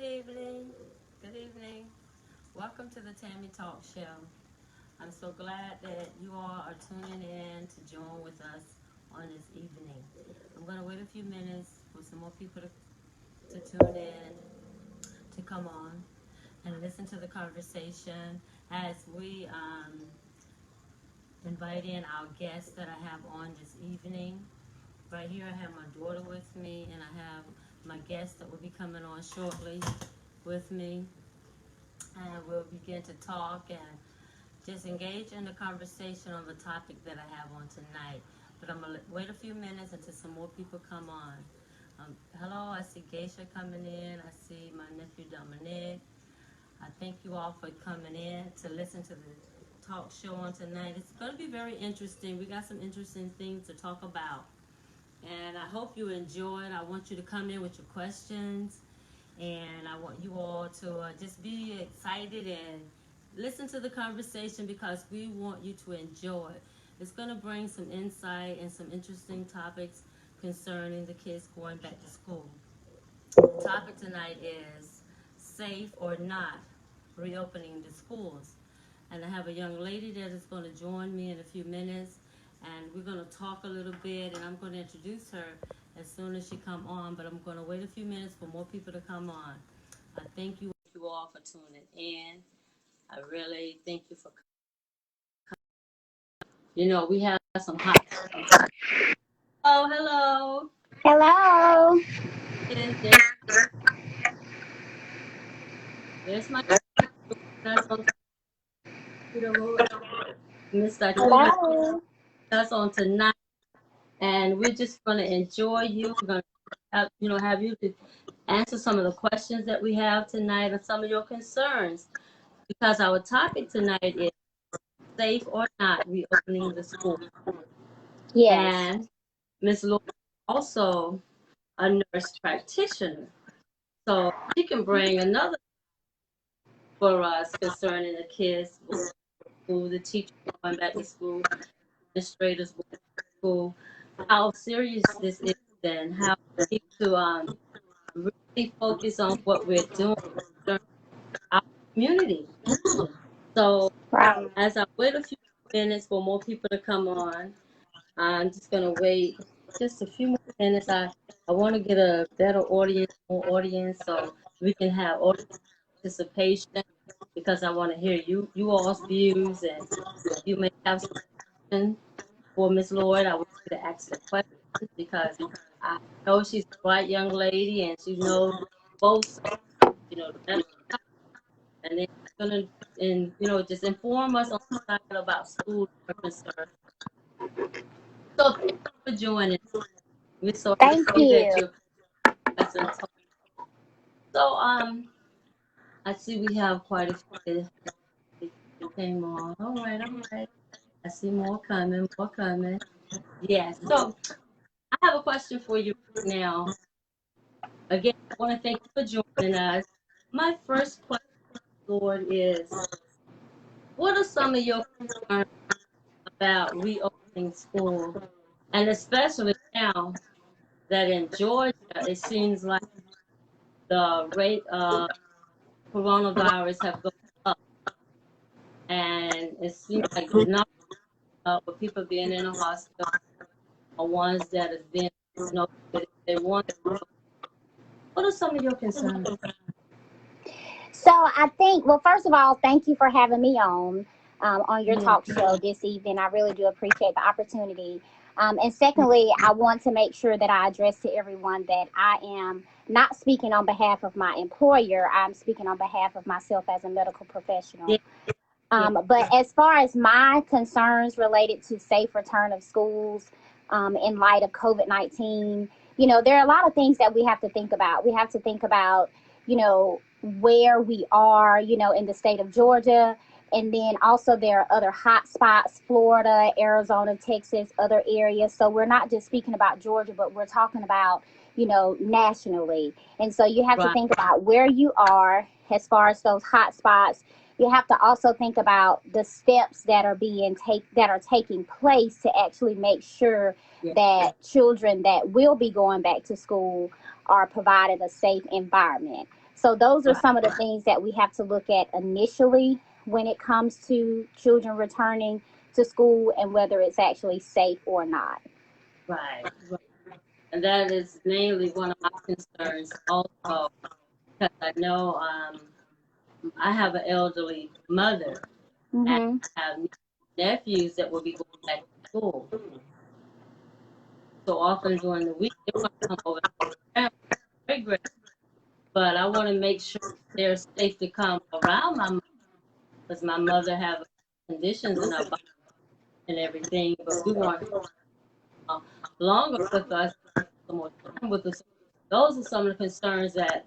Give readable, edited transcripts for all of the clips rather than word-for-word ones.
Good evening. Good evening. Welcome to the Tammy Talk Show. I'm so glad that you all are tuning in to join with us on this evening. I'm going to wait a few minutes for some more people to tune in, to come on and listen to the conversation as we invite in our guests that I have on this evening. Right here, I have my daughter with me, and I have my guest that will be coming on shortly with me. And we'll begin to talk and just engage in the conversation on the topic that I have on tonight. But I'm going to wait a few minutes until some more people come on. Hello, I see Geisha coming in. I see my nephew Dominic. I thank you all for coming in to listen to the talk show on tonight. It's going to be very interesting. We got some interesting things to talk about. And I hope you enjoy it. I want you to come in with your questions. And I want you all to just be excited and listen to the conversation because we want you to enjoy it. It's going to bring some insight and some interesting topics concerning the kids going back to school. The topic tonight is safe or not reopening the schools. And I have a young lady that is going to join me in a few minutes, and we're going to talk a little bit, and I'm going to introduce her as soon as she come on, but I'm going to wait a few minutes for more people to come on. I thank you all for tuning in. I really thank you for we have some hot. Oh, hello. Hello. Yes, there's my that's on Miss Akita. Hello. That's on tonight, and we're just going to enjoy you. We're going to have you to answer some of the questions that we have tonight or some of your concerns, because our topic tonight is safe or not reopening the school. Yes. And Miss Lloyd is also a nurse practitioner, so she can bring another for us concerning the kids going to school, the teachers going back to school, administrators going to school, how serious this is, and how we need to really focus on what we're doing in our community. So Right. as I wait a few minutes for more people to come on, I'm just going to wait just a few more minutes. I want to get a better audience, more audience, so we can have audience participation, because I want to hear you all's views, and you may have some questions for Miss Lloyd. I want you to ask the questions because I know she's a bright young lady and she knows both sides, the medical side, and then she's gonna just inform us on the side about school concern. So thank you for joining. We're so Thank happy that you. you're present. So I see we have quite a few that came on. All right, all right. I see more coming, more coming. Yes. So I have a question for you right now. Again, I want to thank you for joining us. My first question, Lord, is what are some of your concerns about reopening school? And especially now that in Georgia, it seems like the rate of coronavirus have gone up. And it seems like the number of people being in the hospital are ones that have been, they want. What are some of your concerns? So I think, well, first of all, thank you for having me on your Yeah. talk show this evening. I really do appreciate the opportunity. And secondly, I want to make sure that I address to everyone that I am not speaking on behalf of my employer. I'm speaking on behalf of myself as a medical Yeah. professional. Yeah. But as far as my concerns related to safe return of schools in light of COVID-19, there are a lot of things that we have to think about. We have to think about, where we are, in the state of Georgia. And then also there are other hot spots, Florida, Arizona, Texas, other areas. So we're not just speaking about Georgia, but we're talking about, nationally. And so you have to Right. think about where you are as far as those hot spots. You have to also think about the steps that are taking place to actually make sure Yeah. that children that will be going back to school are provided a safe environment. So those are Right. some of the things that we have to look at initially when it comes to children returning to school and whether it's actually safe or not. Right. Right. And that is mainly one of my concerns also, because I know I have an elderly mother and Hmm. I have nephews that will be going back to school. So often during the week, they want to come over and see their family. Great, great. But I want to make sure they're safe to come around my mother because my mother have conditions in her body and everything. But we want her longer with us, some more time with us. Those are some of the concerns that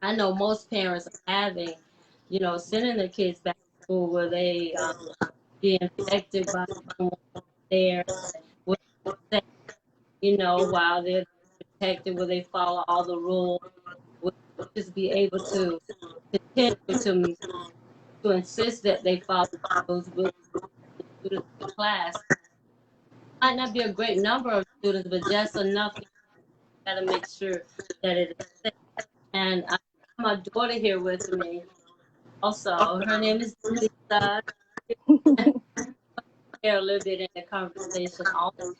I know most parents are having. Sending their kids back to school where they be infected by someone there. Will they stay, while they're protected? Will they follow all the rules? Will they just be able to continue to insist that they follow those with the students in the class? Might not be a great number of students, but just enough to got to make sure that it is safe. And I have my daughter here with me also. Her name is Lisa. Here a little bit in the conversation also.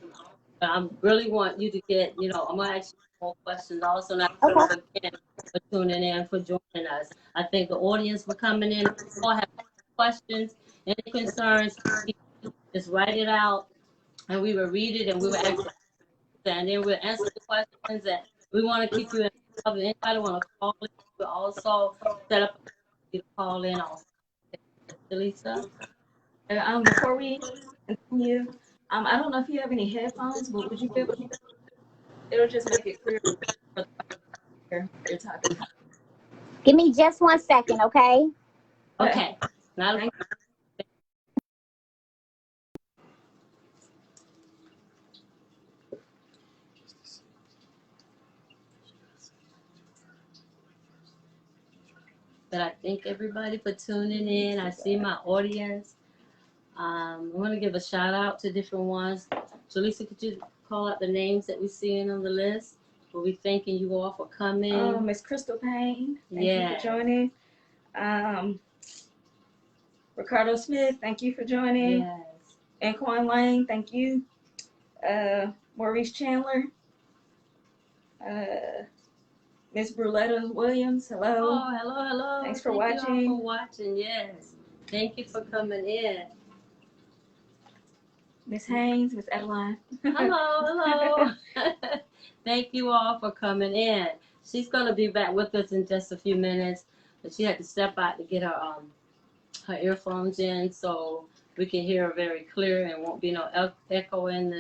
I really want you to get, I'm going to ask you more questions also. And I thank Okay. you again for tuning in, for joining us. I thank the audience for coming in. If you all have questions, any concerns, just write it out and we will read it and we will ask the and then we'll answer the questions. And we want to keep you involved. If anybody want to call in, we'll also set up a to call in also. Lisa? Before we continue, I don't know if you have any headphones, but would you be able to, it'll just make it clear for the what you're talking about. Give me just 1 second, okay? Okay. Not a Thank But I thank everybody for tuning in. I see my audience. I want to give a shout out to different ones. Jaleesa, could you call out the names that we're seeing on the list? We'll be thanking you all for coming. Miss Crystal Payne, thank you Yes. for joining. Ricardo Smith, thank you for joining. Yes. Anquan Lang, thank you. Maurice Chandler, Miss Bruletta Williams, hello. Oh, hello, hello. Thanks for Thank you all watching. for watching. Yes. Thank you for coming in. Miss Haynes, Miss Adeline. Hello, hello. Thank you all for coming in. She's gonna be back with us in just a few minutes, but she had to step out to get her earphones in so we can hear her very clear and won't be no echo in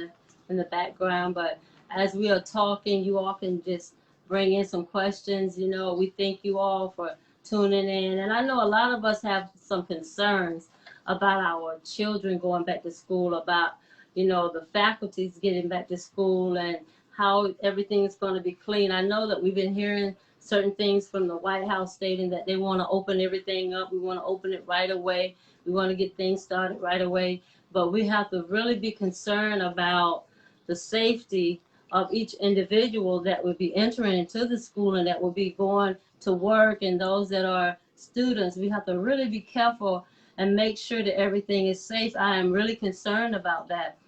the background. But as we are talking, you all can just bring in some questions. We thank you all for tuning in, and I know a lot of us have some concerns about our children going back to school, about the faculties getting back to school and how everything is going to be clean. I know that we've been hearing certain things from the White House stating that they want to open everything up. We want to open it right away. We want to get things started right away. But we have to really be concerned about the safety of each individual that will be entering into the school and that will be going to work, and those that are students. We have to really be careful and make sure that everything is safe. I am really concerned about that.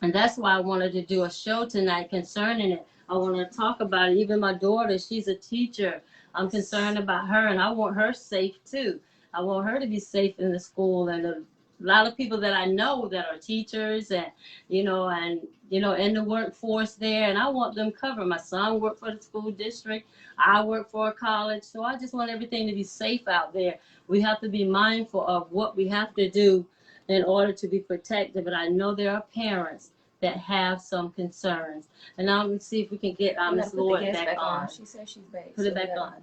And that's why I wanted to do a show tonight concerning it. I want to talk about it. Even my daughter, she's a teacher. I'm concerned about her, and I want her safe too. I want her to be safe in the school. And a lot of people that I know that are teachers and in the workforce there, and I want them covered. My son worked for the school district. I work for a college, so I just want everything to be safe out there. We have to be mindful of what we have to do in order to be protected. But I know there are parents that have some concerns. And now let's see if we can get Miss Lloyd back on. She says she's back. Put it back on.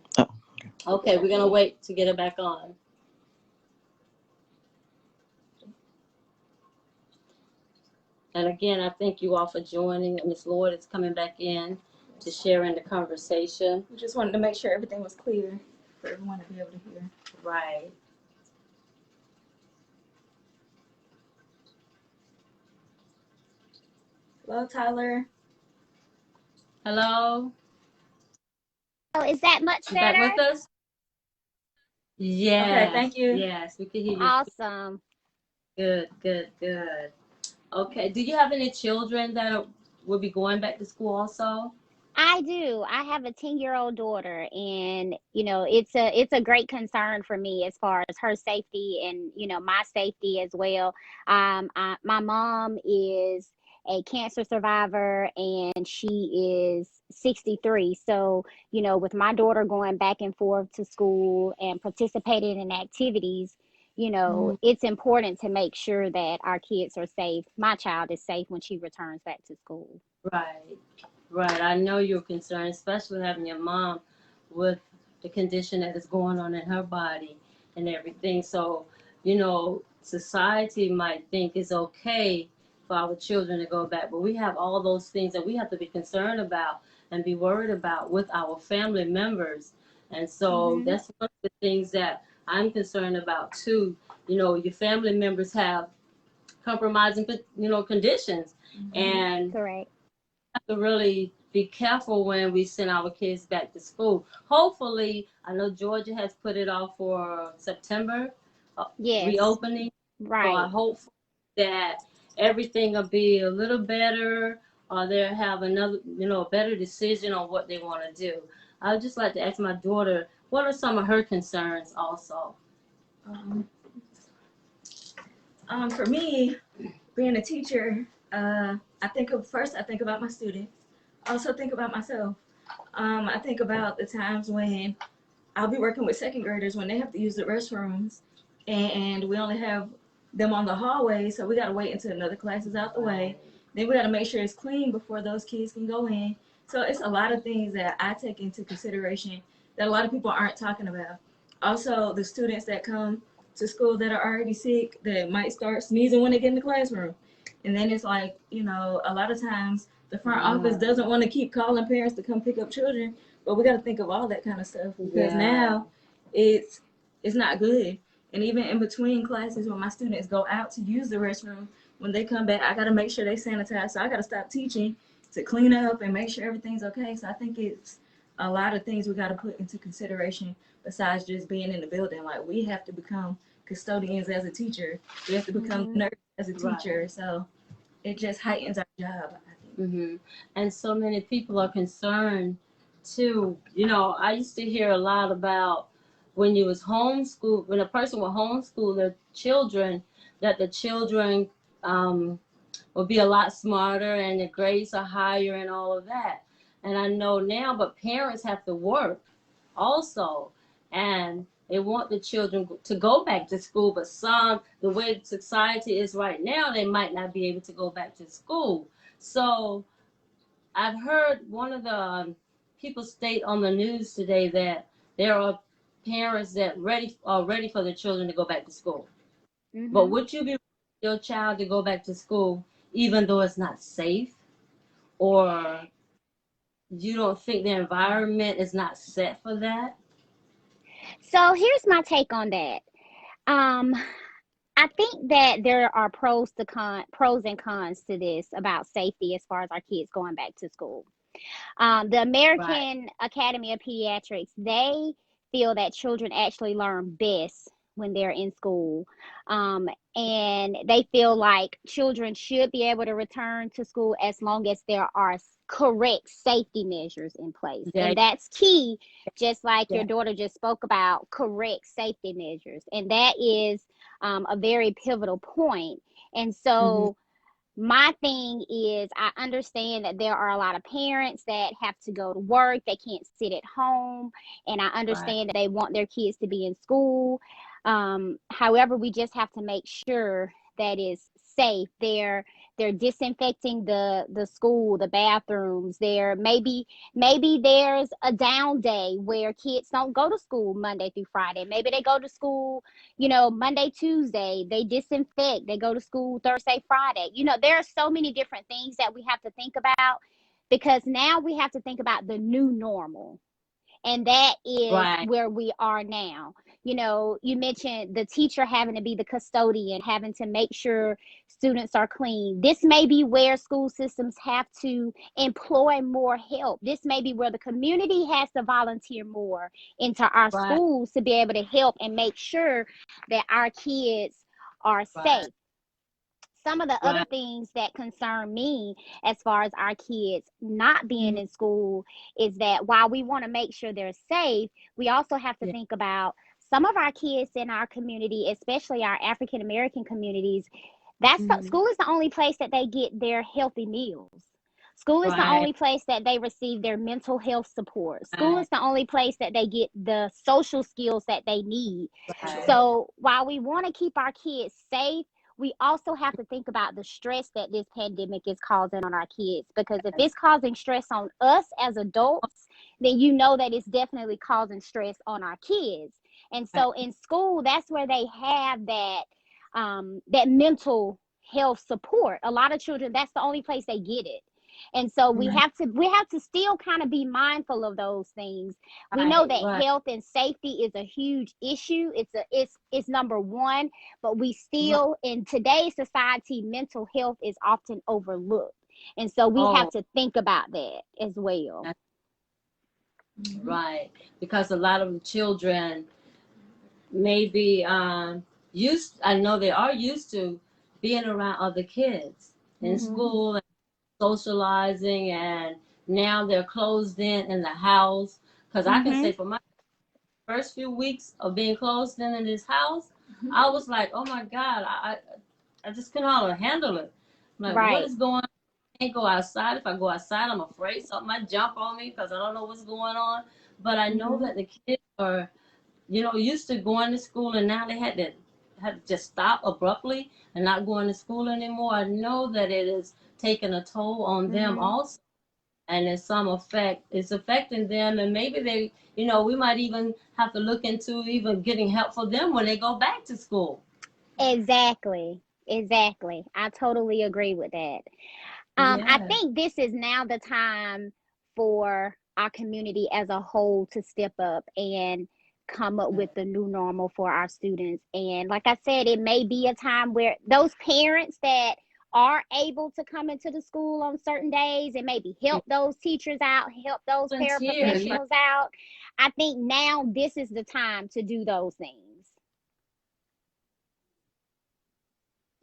Oh, Okay, we're gonna wait to get her back on. And again, I thank you all for joining. Miss Lloyd is coming back in to share in the conversation. We just wanted to make sure everything was clear for everyone to be able to hear. Right. Hello, Tyler. Hello. is that much You back better? with us? Okay, Yes, thank you. yes, we can hear you. Awesome. Good, good, good. Okay. Do you have any children that will be going back to school also? I do. I have a 10-year-old daughter, and it's a great concern for me as far as her safety and my safety as well. My mom is a cancer survivor, and she is 63. So, with my daughter going back and forth to school and participating in activities, Mhm. it's important to make sure that our kids are safe. My child is safe when she returns back to school. Right, right. I know you're concerned, especially having your mom with the condition that is going on in her body and everything. So, society might think it's okay for our children to go back, but we have all those things that we have to be concerned about and be worried about with our family members. And so Hmm. that's one of the things that I'm concerned about too. Your family members have compromising, conditions. Mhm. And Correct. to really be careful when we send our kids back to school. Hopefully, I know Georgia has put it off for September uh, Yes. reopening. So I Right. hope that everything will be a little better, or they'll have another, a better decision on what they want to do. I would just like to ask my daughter, what are some of her concerns also? Um, for me, being a teacher, I think about my students. I also think about myself. I think about the times when I'll be working with second graders when they have to use the restrooms, and we only have them on the hallway, so we gotta wait until another class is out the way. Then we gotta make sure it's clean before those kids can go in. So it's a lot of things that I take into consideration that a lot of people aren't talking about. Also, the students that come to school that are already sick that might start sneezing when they get in the classroom. And then it's like, a lot of times the front office Yeah, doesn't want to keep calling parents to come pick up children, but we got to think of all that kind of stuff because yeah, now it's it's not good. And even in between classes, when my students go out to use the restroom, when they come back, I got to make sure they sanitize. So I got to stop teaching to clean up and make sure everything's okay. So I think it's a lot of things we got to put into consideration besides just being in the building. Like we have to become custodians as a teacher. We have to become Hmm. nurse as a right. teacher. So it just heightens our job, I think. And so many people are concerned too. I used to hear a lot about when you was homeschool, when a person would homeschool their children, that the children um, will be a lot smarter and the grades are higher and all of that. And I know now, but parents have to work also, and they want the children to go back to school, but some, the way society is right now, they might not be able to go back to school. So I've heard one of the people state on the news today that there are parents that are ready for their children to go back to school. But Hmm. would you be ready for your child to go back to school even though it's not safe, or you don't think the environment is not set for that? So here's my take on that. Um, I think that there are pros and cons to this about safety as far as our kids going back to school. The Right. American Academy of Pediatrics, they feel that children actually learn best when they're in school. Um, and they feel like children should be able to return to school as long as there are correct safety measures in place. Yeah. And that's key, just like your Yeah. daughter just spoke about correct safety measures. And that is a very pivotal point. And Hmm. so, my thing is, I understand that there are a lot of parents that have to go to work, they can't sit at home, and I Right. understand that they want their kids to be in school. However, we just have to make sure that is safe. They're disinfecting the school, the bathrooms. There maybe there's a down day where kids don't go to school Monday through Friday. Maybe they go to school, Monday, Tuesday, they disinfect, they go to school Thursday, Friday. There are so many different things that we have to think about because now we have to think about the new normal. And that is Right. where we are now. You know, you mentioned the teacher having to be the custodian, having to make sure students are clean. This may be where school systems have to employ more help. This may be where the community has to volunteer more into our Right. schools to be able to help and make sure that our kids are Right. safe. Some of the other Right. things that concern me as far as our kids not being in school is that while we want to make sure they're safe, we also have to Yeah. think about some of our kids in our community, especially our African American communities. Mhm. School is the only place that they get their healthy meals. School is the Right. only place that they receive their mental health support. School Right. is the only place that they get the social skills that they need. Right. So while we want to keep our kids safe, we also have to think about the stress that this pandemic is causing on our kids. Because if it's causing stress on us as adults, then you know that it's definitely causing stress on our kids. And Right. so in school, that's where they have that mental health support. A lot of children, that's the only place they get it. And so Right. we have to still kind of be mindful of those things. We know Right. that Right. health and safety is a huge issue. It's number one, but we Right. still in today's society, mental health is often overlooked. And so we have Oh, to think about that as well. that's Mm-hmm. right. Because a lot of the children maybe used. I know they are used to being around other kids in Mhm. school and socializing, and now they're closed in the house. Because I can say Mhm. for my first few weeks of being closed in this house, I was like, oh my God, I just couldn't hardly handle it. I'm like, what Right. is going on? I can't go outside. If I go outside, I'm afraid something might jump on me because I don't know what's going on. But I know Mhm. that the kids are, used to going to school, and now they had to just stop abruptly and not going to school anymore. I know that it is taking a toll on them Mhm. also, and in some effect it's affecting them, and maybe they, we might even have to look into even getting help for them when they go back to school. Exactly. Exactly. I totally agree with that. I Yeah. think this is now the time for our community as a whole to step up and come up with the new normal for our students. And like I said, it may be a time where those parents that are able to come into the school on certain days and maybe help those teachers out, help those Volunteer, yeah. paraprofessionals out. I think now this is the time to do those things.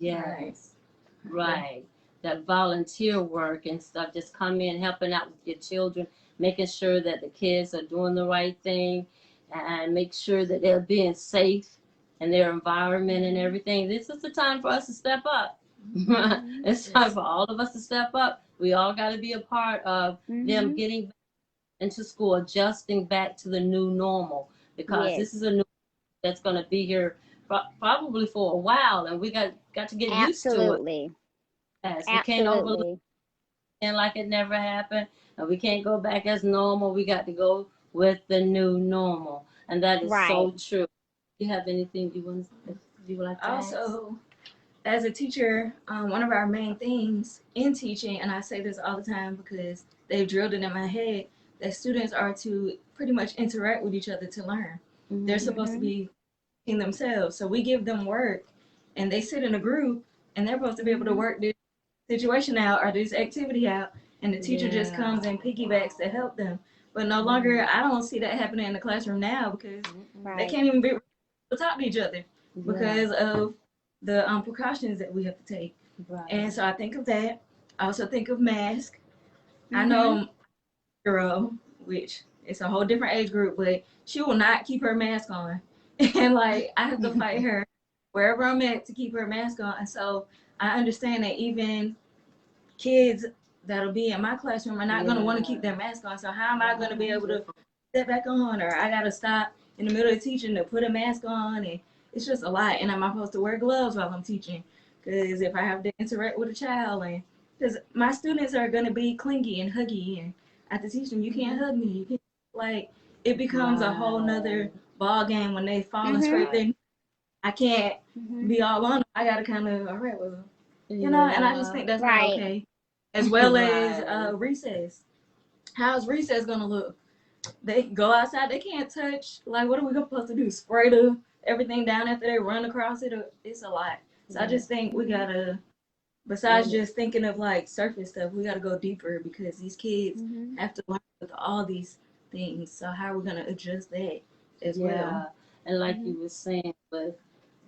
Right. Yes. Okay. Right. That volunteer work and stuff, just come in helping out with your children, making sure that the kids are doing the right thing, and make sure that they're being safe in their environment and everything. This is the time for us to step up. Mhm. It's time for all of us to step up. We all got to be a part of them Mhm. getting back into school, adjusting back to the new normal, because Yes. this is a new that's going to be here probably for a while, and we got to get used to it. Absolutely. Yes, we can't overlook Absolutely. it like it never happened, and we can't go back as normal. We got to go with the new normal, and that is Right. so true. Do you have anything you would like to ask? Also, as a teacher, one of our main things in teaching, and I say this all the time because they've drilled it in my head, that students are to pretty much interact with each other to learn. They're Mm-hmm. supposed to Mhm. be in themselves. So we give them work and they sit in a group and they're supposed to be able to Mhm. work this situation out or this activity out, and the teacher just Yeah. comes and piggybacks to help them. But no Mm-hmm. longer, I don't see that happening in the classroom now because Mm-mm. they Right. can't even be able to talk to each other Yeah. because of the precautions that we have to take. Right. And so I think of that. I also think of mask. I Mhm. know girl, which it's a whole different age group, but she will not keep her mask on. And like I have to fight her wherever I'm at to keep her mask on. And so I understand that even kids that'll be in my classroom are not gonna want to Yeah. keep their mask on. So how am I gonna be able to Different. step back on, or I gotta stop in the middle of teaching to put a mask on, and it's just a lot. And am I supposed to wear gloves while I'm teaching? Because if I have to interact with a child, and because my students are gonna be clingy and huggy, and I have to teach them you can't Mhm. hug me. You can't, like it becomes a whole nother Right. ball game when they falling Mhm. straight Right. there. I can't Mhm. be all on them. I gotta kind of all right, well, and I just Yeah. think that's not Right. okay. As well as Right. recess. How's recess gonna look? They go outside, they can't touch. Like, what are we supposed to do? Spray everything down after they run across it? It's a lot. So I just think we gotta, besides just thinking of like surface stuff, we gotta go deeper because these kids have to learn with all these things. So how are we gonna adjust that as well? And like you were saying, with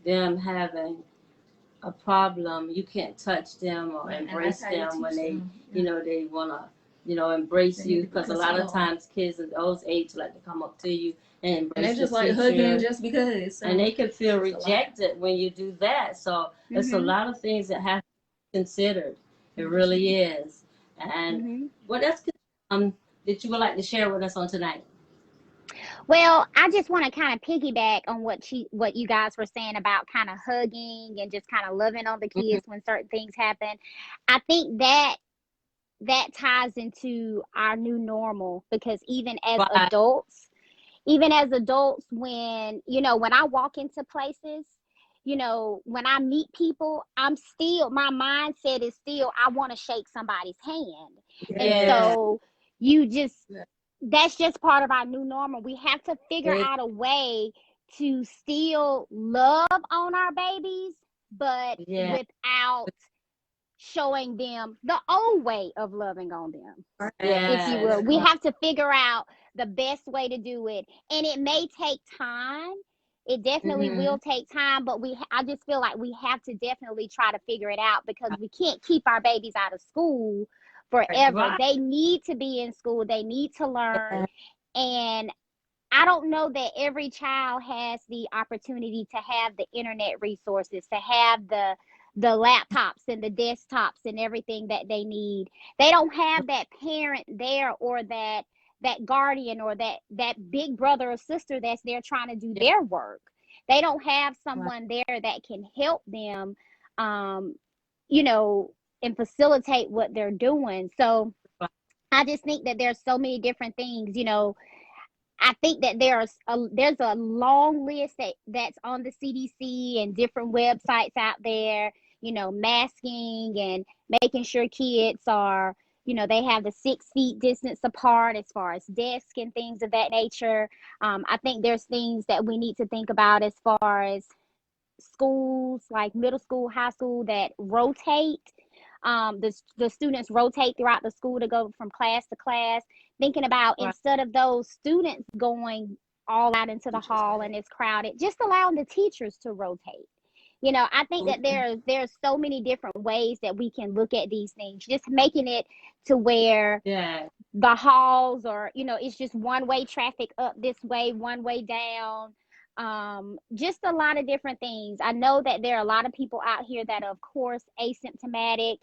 them having a problem, you can't touch them or embrace them when they, you know, they want to, you know, embrace you. Because a lot of times kids at those age like to come up to you and embrace and they're just the like teacher, hugging just because. So and they can feel rejected when you do that. So it's a lot of things that have to be considered. It really is. And what else that you would like to share with us on tonight? Well, I just want to kind of piggyback on what you guys were saying about kind of hugging and just kind of loving on the kids when certain things happen. I think that ties into our new normal, because even as adults, when, you know, when I walk into places, you know, when I meet people, my mindset is still, I want to shake somebody's hand. And so you just, that's just part of our new normal. We have to figure out a way to still love on our babies, but without showing them the old way of loving on them, if you will. We have to figure out the best way to do it, and it may take time. It definitely will take time, but I just feel like we have to definitely try to figure it out, because we can't keep our babies out of school forever. They need to be in school. They need to learn. And I don't know that every child has the opportunity to have the internet resources, to have the laptops and the desktops and everything that they need. They don't have that parent there, or that guardian, or that big brother or sister that's there trying to do their work. They don't have someone there that can help them, you know, and facilitate what they're doing. So I just think that there's so many different things, you know. I think that there's a long list that's on the CDC and different websites out there, you know, masking and making sure kids are, you know, they have the 6 feet distance apart as far as desks and things of that nature. I think there's things that we need to think about as far as schools, like middle school, high school, that rotate. The students rotate throughout the school to go from class to class, thinking about, instead of those students going all out into the hall and it's crowded, just allowing the teachers to rotate. You know, I think that there's so many different ways that we can look at these things, just making it to where the halls are, you know, it's just one way traffic up this way, one way down. Just a lot of different things. I know that there are a lot of people out here that are, of course, asymptomatic.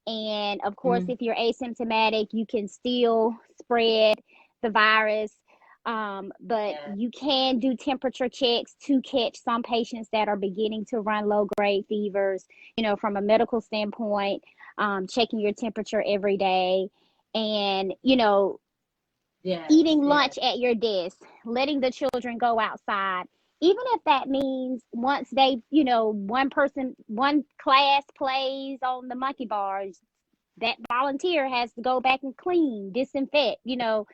And of course, if you're asymptomatic, you can still spread the virus. But you can do temperature checks to catch some patients that are beginning to run low grade fevers, you know, from a medical standpoint, checking your temperature every day. And, you know, eating lunch at your desk, letting the children go outside, even if that means once they, you know, one class plays on the monkey bars, that volunteer has to go back and clean, disinfect, you know.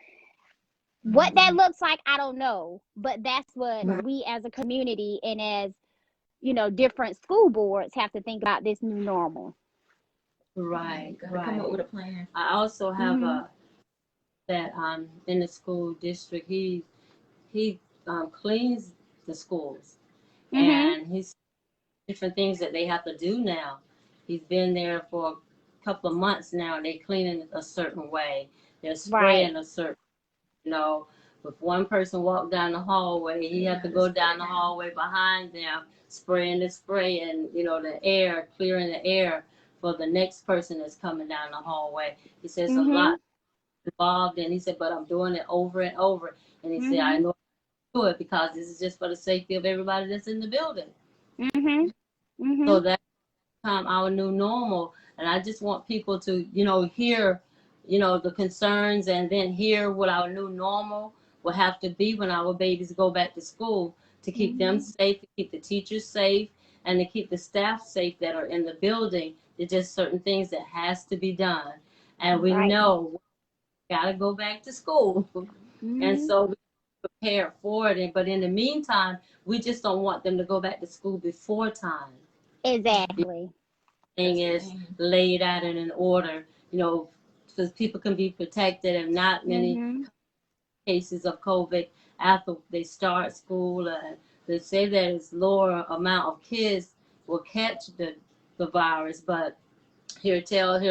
What that looks like, I don't know, but that's what we as a community and as, you know, different school boards have to think about this new normal. Come up with a plan. I also have that in the school district, he cleans the schools, and he's different things that they have to do now. He's been there for a couple of months now, and they cleaning a certain way. They're spraying a certain, you know. If one person walked down the hallway, he had to go down the hallway behind them, spraying the spray and, you know, the air, clearing the air for the next person that's coming down the hallway. He says a lot involved, and he said, but I'm doing it over and over. And he said, I know I do it because this is just for the safety of everybody that's in the building. So that's our new normal. And I just want people to, you know, hear, you know, the concerns, and then hear what our new normal will have to be when our babies go back to school, to keep them safe, to keep the teachers safe, and to keep the staff safe that are in the building. There's just certain things that has to be done. And we know we got to go back to school. And Mm-hmm. so we prepare for it. But in the meantime, we just don't want them to go back to school before time. Exactly. Thing That's the is thing. laid out in an order, because people can be protected and not many Mm-hmm. cases of COVID after they start school. They say that it's lower amount of kids will catch the virus, but here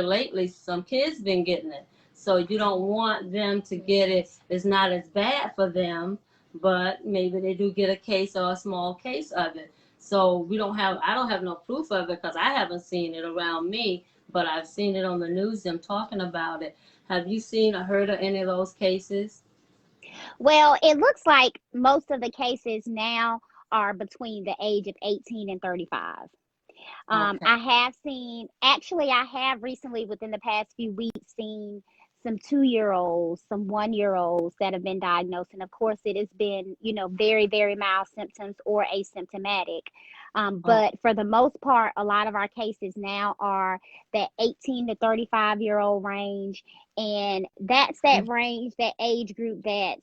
lately, some kids been getting it. So you don't want them to get it. It's not as bad for them, but maybe they do get a case or a small case of it. So I don't have no proof of it because I haven't seen it around me, but I've seen it on the news, them talking about it. Have you seen or heard of any of those cases? Well, it looks like most of the cases now are between the age of 18 and 35. Okay. I have seen, actually, I have recently, within the past few weeks, seen some 2 year olds, some 1 year olds that have been diagnosed. And of course, it has been, very, very mild symptoms or asymptomatic. Oh, But for the most part, a lot of our cases now are that 18 to 35-year-old range. And that's that range, that age group that's,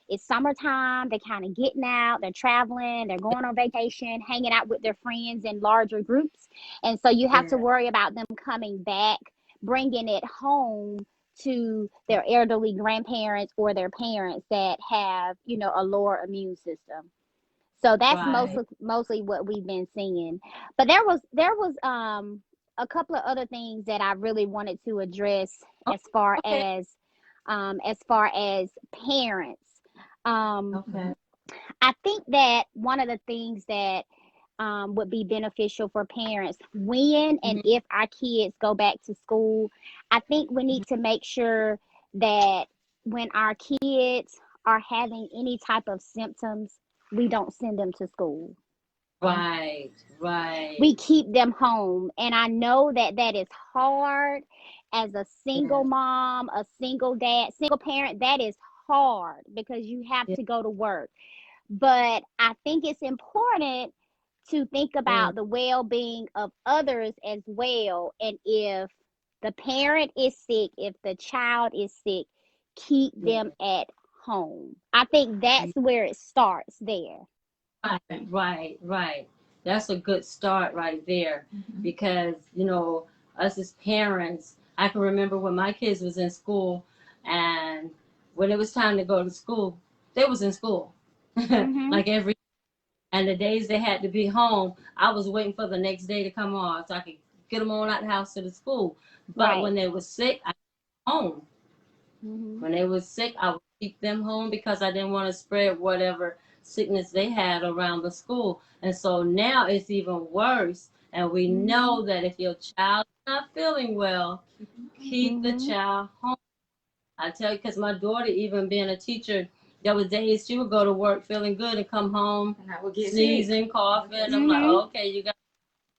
it's summertime, they're kind of getting out, they're traveling, they're going on vacation, hanging out with their friends in larger groups. And so you have to yeah. worry about them coming back, bringing it home to their elderly grandparents or their parents that have, a lower immune system. So that's Right. mostly what we've been seeing. But there was a couple of other things that I really wanted to address Oh, as far okay. as parents. Um, Okay. I think that one of the things that would be beneficial for parents when and Hmm. if our kids go back to school, I think we need to make sure that when our kids are having any type of symptoms, we don't send them to school. Right. Right. We keep them home. And I know that that is hard as a single Yeah. mom, a single dad, single parent. That is hard because you have Yeah. to go to work. But I think it's important to think Mm, about the well being of others as well. And if the parent is sick, if the child is sick, keep them yeah. at home. I think that's where it starts there. Right, right, right. That's a good start right there Mm-hmm. because, us as parents, I can remember when my kids was in school and when it was time to go to school, they was in school. Mm-hmm. Like and the days they had to be home, I was waiting for the next day to come on so I could get them on out the house to the school. But Right. when they were sick, I was home. Mm-hmm. When they were sick, I would keep them home because I didn't want to spread whatever sickness they had around the school. And so now it's even worse. And we Mm-hmm. know that if your child is not feeling well, keep the Mm-hmm. child home. I tell you, because my daughter, even being a teacher, there were days she would go to work feeling good and come home And I will get sick. sneezing, coughing. I'm like, Mm-hmm. okay, you got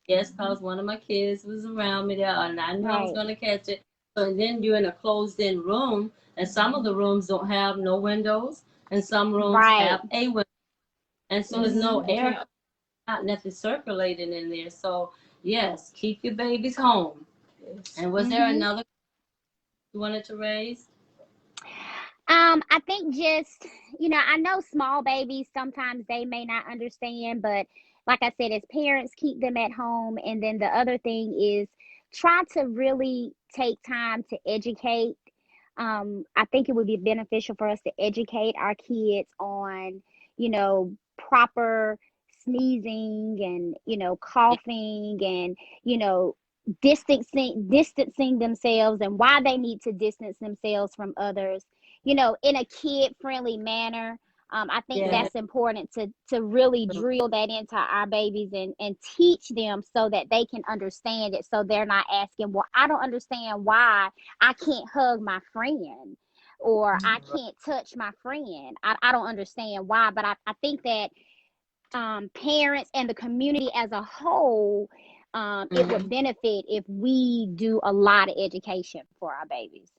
yes, because one of my kids was around me there, and I knew I was Right. going to catch it. So then you're in a closed-in room, and some of the rooms don't have no windows, and some rooms Right. have a window, and so there's Yes, no Mm-hmm. and you air, can't. not nothing circulating in there. So yes, keep your babies home. Yes. And was there Mm-hmm. another you wanted to raise? I think just, I know small babies sometimes they may not understand, but like I said, as parents, keep them at home. And then the other thing is try to really take time to educate. I think it would be beneficial for us to educate our kids on, proper sneezing and, coughing and, you know, distancing themselves and why they need to distance themselves from others, in a kid friendly manner. I think Yeah, that's important to really drill that into our babies and teach them so that they can understand it. So they're not asking, well, I don't understand why I can't hug my friend or I can't touch my friend. I don't understand why, but I think that parents and the community as a whole, it mm-hmm. would benefit if we do a lot of education for our babies.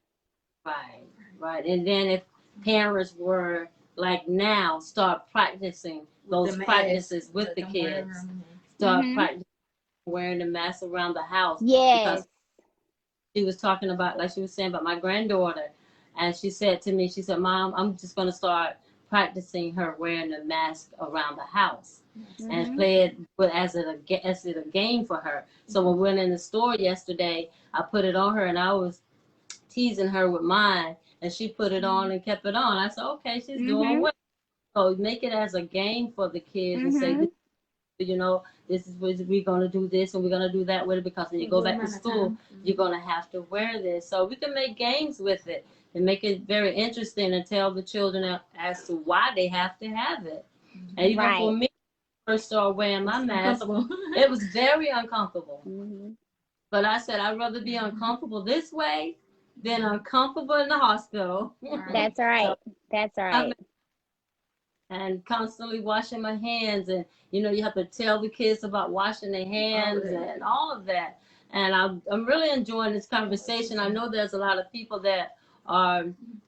Right, right. And then if parents were like now start practicing With the those mask, practices with let the them wear kids, them. start Mm-hmm. practicing wearing the mask around the house Yes. because she was talking about, like she was saying about my granddaughter. And she said to me, she said, Mom, I'm just going to start practicing her wearing the mask around the house and play it as it a game for her. So when we went in the store yesterday, I put it on her and I was teasing her with mine, and she put it on and kept it on. I said, okay, she's doing well. So make it as a game for the kids and say, you know, this is what we're going to do this and we're going to do that with it, because when you go back to school, you're going to have to wear this. So we can make games with it and make it very interesting and tell the children as to why they have to have it. And even for me, when I first started wearing my mask, it was very uncomfortable. But I said, I'd rather be uncomfortable this way than uncomfortable in the hospital. That's right. That's right. And constantly washing my hands, and you have to tell the kids about washing their hands and all of that. And I'm really enjoying this conversation. I know there's a lot of people that are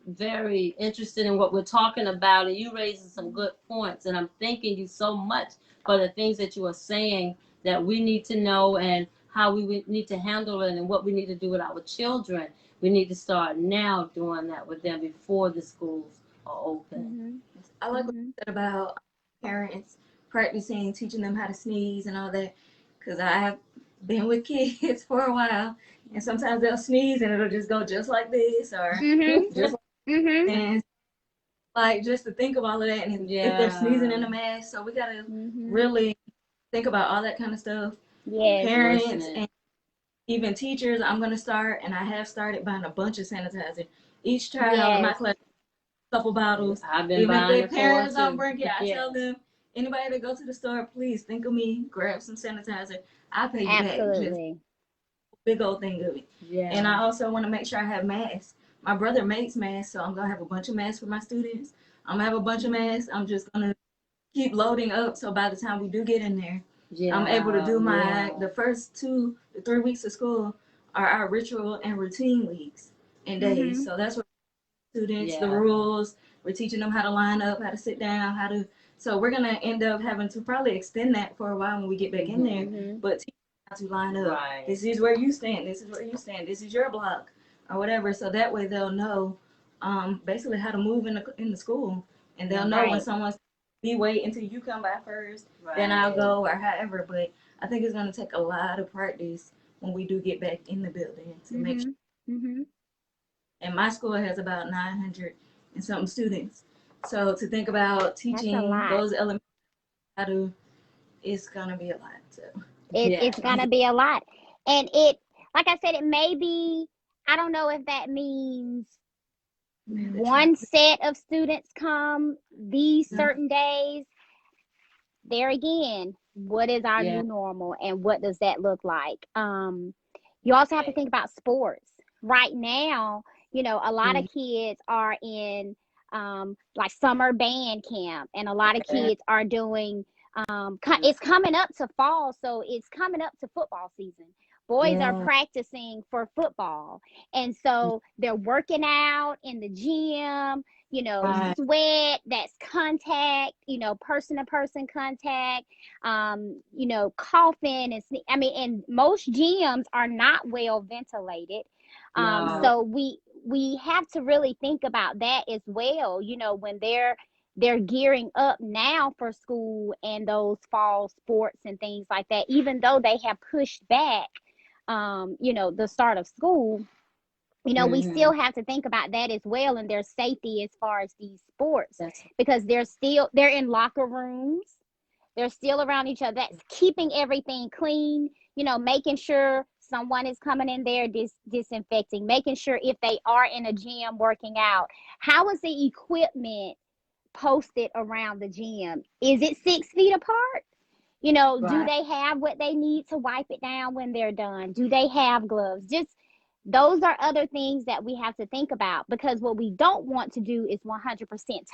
very interested in what we're talking about, and you raising some good points, and I'm thanking you so much for the things that you are saying that we need to know, and how we need to handle it, and what we need to do with our children. We need to start now doing that with them before the schools are open. I like what you said about parents practicing, teaching them how to sneeze and all that, because I have been with kids for a while, and sometimes they'll sneeze and it'll just go just like this, or just and like, just to think of all of that, and if they're sneezing in a mask, so we gotta really think about all that kind of stuff. Parents and even teachers, I'm gonna start, and I have started buying a bunch of sanitizer. Each child in my class, couple bottles. I've been even if buying their parents don't too. bring it, I tell them, anybody that go to the store, please think of me, grab some sanitizer. I pay you back. Just big old thing of it. And I also want to make sure I have masks. My brother makes masks, so I'm gonna have a bunch of masks for my students. I'm gonna have a bunch of masks. I'm just gonna keep loading up, so by the time we do get in there, I'm able to do the first 2 to 3 weeks of school are our ritual and routine weeks and days. So that's what students, the rules, we're teaching them how to line up, how to sit down, so we're gonna end up having to probably extend that for a while when we get back in there, but teach them how to line up. This is where you stand, this is where you stand, this is your block, or whatever, so that way they'll know basically how to move in the school, and they'll know when someone's wait until you come by first, then I'll go, or however. But I think it's going to take a lot of practice when we do get back in the building to make sure. And my school has about 900 and something students. So to think about teaching those elements how to, it's going to be a lot. So it's going to be a lot. And it, like I said, it may be, I don't know if that means one set of students come these certain days. There again, what is our new normal, and what does that look like? You also have to think about sports. Right now, a lot of kids are in like summer band camp, and a lot of kids are doing it's coming up to fall, so it's coming up to football season. Boys are practicing for football, and so they're working out in the gym, sweat, that's contact, person-to-person contact, coughing and most gyms are not well ventilated. So we have to really think about that as well, when they're gearing up now for school and those fall sports and things like that, even though they have pushed back the start of school, we still have to think about that as well, and their safety as far as these sports, because they're in locker rooms, they're still around each other. That's keeping everything clean, making sure someone is coming in there disinfecting, making sure if they are in a gym working out, how is the equipment posted around the gym? Is it 6 feet apart? Do they have what they need to wipe it down when they're done? Do they have gloves? Just those are other things that we have to think about, because what we don't want to do is 100%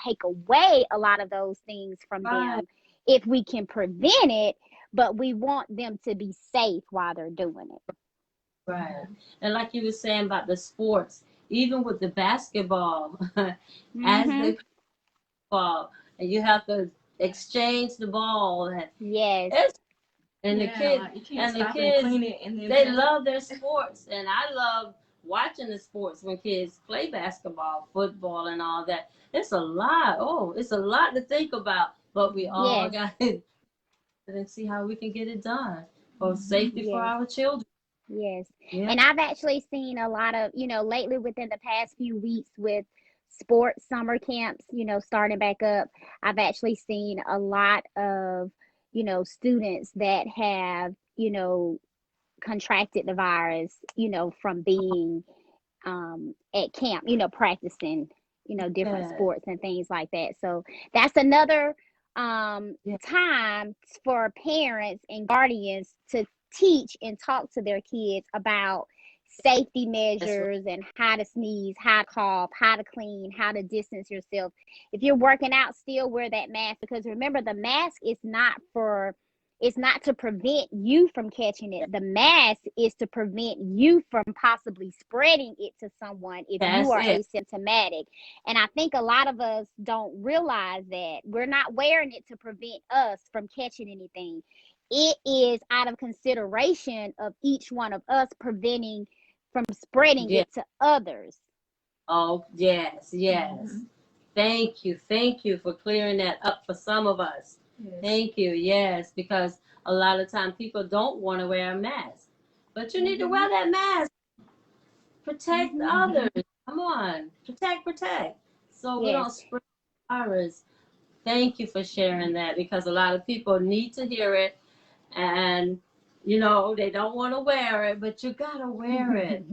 take away a lot of those things from them if we can prevent it, but we want them to be safe while they're doing it. Right. And like you were saying about the sports, even with the basketball, as they ball, and you have to exchange the ball. And the kids, they love their sports, and I love watching the sports when kids play basketball, football, and all that. It's a lot. Oh, it's a lot to think about. But we all Yes. got to see how we can get it done for safety for Yes. our children. Yes. Yeah. And I've actually seen a lot of, lately within the past few weeks with sports summer camps, starting back up, I've actually seen a lot of, students that have, contracted the virus, from being at camp, practicing, different Yeah. sports and things like that. So that's another Yeah. time for parents and guardians to teach and talk to their kids about safety That's right. measures and how to sneeze, how to cough, how to clean, how to distance yourself. If you're working out, still wear that mask, because remember, the mask is not for, it's not to prevent you from catching it. The mask is to prevent you from possibly spreading it to someone if you That's are it. asymptomatic. And I think a lot of us don't realize that we're not wearing it to prevent us from catching anything. It is out of consideration of each one of us preventing from spreading Yeah. it to others. Oh, yes, yes. Mm-hmm. Thank you for clearing that up for some of us. Yes. Thank you, yes, because a lot of time people don't want to wear a mask. But you need to Mm-hmm. wear that mask. Protect Mm-hmm. Mm-hmm. others. Come on. Protect. So we Yes. don't spread the virus. Thank you for sharing that because a lot of people need to hear it and they don't want to wear it, but you gotta wear it.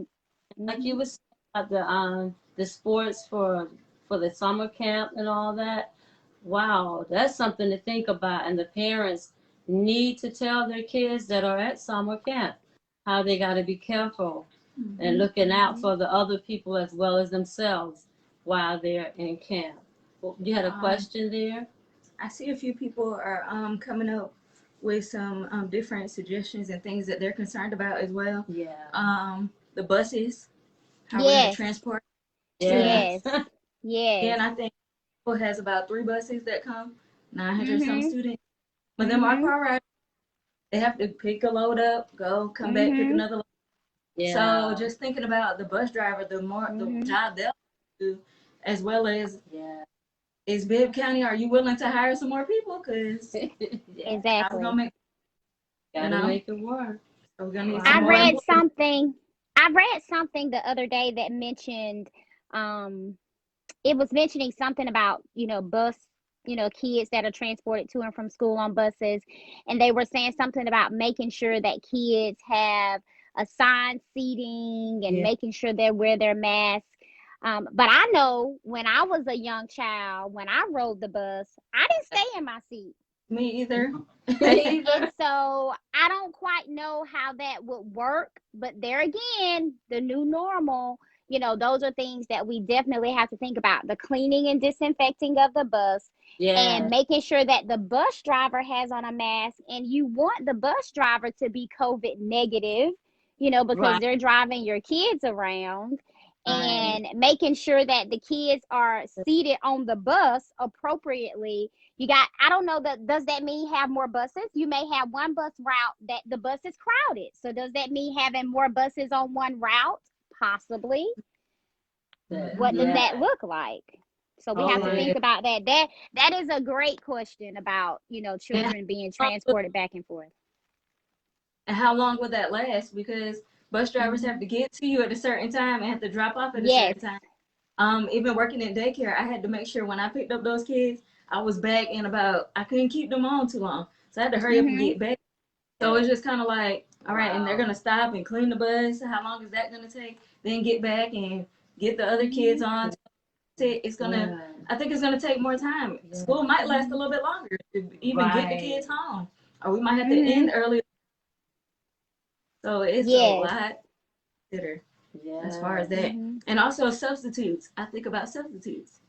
Like Mm-hmm. you were saying about the sports for the summer camp and all that. Wow, that's something to think about. And the parents need to tell their kids that are at summer camp how they got to be careful and Mm-hmm. looking out Mm-hmm. for the other people as well as themselves while they're in camp. Well, you had a Um, question there? I see a few people are coming up with some different suggestions and things that they're concerned about as well. Yeah. The buses, how we're gonna Yes. transport Yes. students. Yes. Yes. Again, I think school has about 3 buses that come, 900 some Mm-hmm. students. But them are Mm-hmm. car riders. They have to pick a load up, go, come back, pick Mm-hmm. another load. So Yeah. just thinking about the bus driver, the Mm-hmm. job they'll do, as well as Yeah. is Bibb County, are you willing to hire some more people? Because Yeah. how we gonna Exactly. make, you Gotta know, make it work. so we're gonna need some I more Right. read employees. something. I read something the other day that mentioned, um, it was mentioning something about, bus, kids that are transported to and from school on buses. And they were saying something about making sure that kids have assigned seating and Yeah, making sure they wear their mask. But I know when I was a young child, when I rode the bus, I didn't stay in my seat. me either. Me And either. so I don't quite know how that would work, but there again, the new normal, those are things that we definitely have to think about. The cleaning and disinfecting of the bus and Yeah. making sure that the bus driver has on a mask, and you want the bus driver to be COVID negative, because Right. they're driving your kids around, Right. and making sure that the kids are seated on the bus appropriately. You got, I don't know, that does that mean have more buses? You may have one bus route that the bus is crowded. So does that mean having more buses on one route? Possibly. What does Mm-hmm. that Yeah. look like? So we Oh have to my Yeah. think God. about that. That is a great question about, And children being how long transported back and forth. And how long will that last? Because bus drivers have Hmm. to get to you at a certain time and have to drop off at a Yes. certain time. Even working in daycare, I had to make sure when I picked up those kids, I was back in about, I couldn't keep them on too long. So I had to hurry up and Hmm. get back. So yeah. it's just kind of like, all right, and they're Wow. going to stop and clean the bus. How long is that going to take? Then get back and get the other kids Hmm. on. It's going to, Yeah. I think it's going to take more time. Yeah. School might last a Hmm. little bit longer to even get the Right. kids home. Or we might have to Hmm. end early. So it's a Yes. lot to consider as far as Yes. that. Hmm. And also substitutes. I think about substitutes.